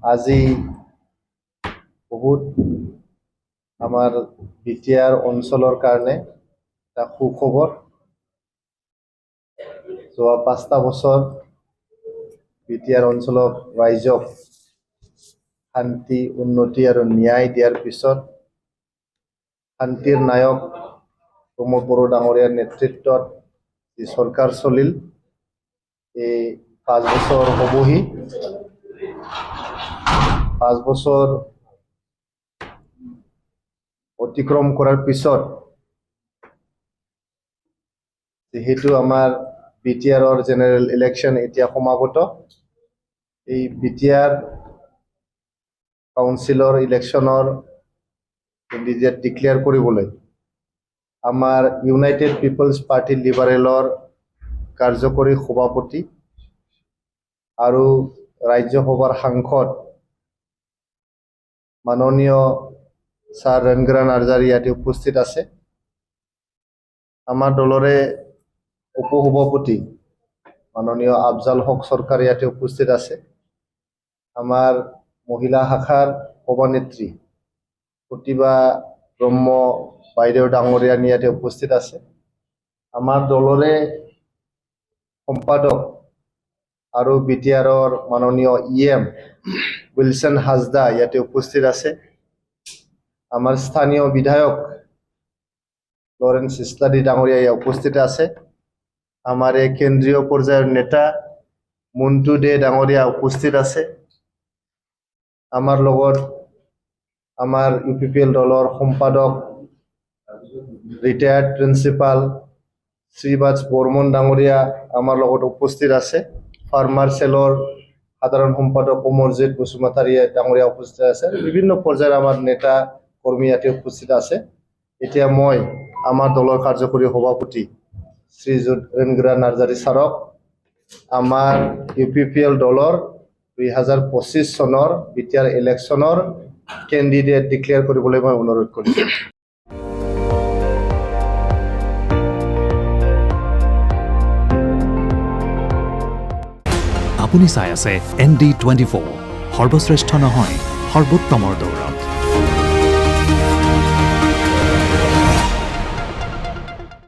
আজি বহুত আমাৰ বিটিআৰ অঞ্চলৰ কাৰণে এটা সুখবৰ। যোৱা 5টা বছৰ বিটিআৰ অঞ্চলৰ ৰাইজক শান্তি, উন্নতি আৰু ন্যায় দিয়াৰ পিছত শান্তিৰ নায়ক প্ৰমোদ বড়ো ডাঙৰীয়াৰ নেতৃত্বত যি চৰকাৰ চলিল, এই 5 বছৰ হ'বহি। 5 বছৰ অতিক্ৰম কৰাৰ পিছত যেহেতু আমাৰ বিটিআৰৰ জেনেৰেল ইলেকশ্যন এতিয়া সমাগত, এই বিটিআৰ কাউন্সিলৰ ইলেকশ্যনৰ কেণ্ডিডেট ডিক্লেয়াৰ কৰিবলৈ আমাৰ ইউনাইটেড পিপলছ পাৰ্টি লিবাৰেলৰ কাৰ্যকৰী সভাপতি আৰু ৰাজ্যসভাৰ সাংসদ মাননীয় ছাৰ ৰণগ্ৰা নাৰ্জাৰী ইয়াতে উপস্থিত আছে। আমাৰ দলৰে উপসভাপতি মাননীয় আফজাল হক সৰকাৰ ইয়াতে উপস্থিত আছে। আমাৰ মহিলা শাখাৰ সভানেত্ৰী প্ৰতিভা ব্ৰহ্ম বাইদেউ ডাঙৰীয়া ইয়াতে উপস্থিত আছে। আমাৰ দলৰে সম্পাদক আৰু বিটিআৰৰ মাননীয় ইএম উইলসন হাজদা ইয়াতে উপস্থিত আছে। আমাৰ স্থানীয় বিধায়ক লৰেন্স ইসলাদি ডাঙৰীয়া ইয়াত উপস্থিত আছে। আমাৰ কেন্দ্ৰীয় পৰ্যায়েৰ নেতা মন্টু দে ডাঙৰীয়া উপস্থিত আছে। আমাৰ লগত আমাৰ ইউপিপিএল দলৰ সম্পাদক ৰিটায়াৰ্ড প্ৰিন্সিপাল শ্ৰীবাজ বৰ্মন ডাঙৰীয়া আমাৰ লগত উপস্থিত আছে। ফাৰ্মাৰ সেলৰ সাধাৰণ সম্পাদক অমৰজিৎ বসুমতাৰী ডাঙৰীয়া উপস্থিত আছে। বিভিন্ন পৰ্যায়েৰ আমাৰ নেতা কৰ্মী ইয়াতে উপস্থিত আছে। এতিয়া মই আমাৰ দলৰ কাৰ্যকৰী সভাপতি শ্ৰীযুত ৰণগ্ৰা নাৰ্জাৰী ছাৰক আমাৰ ইউপিপিএল দলৰ 2025 চনৰ বিটিআৰ ইলেকশ্যনৰ কেণ্ডিডেট ডিক্লেয়াৰ কৰিবলৈ মই অনুৰোধ কৰিছোঁ। আপুনি চাই আছে ND24, সৰ্বশ্ৰেষ্ঠ নহয় সৰ্বোত্তমৰ দৌৰ।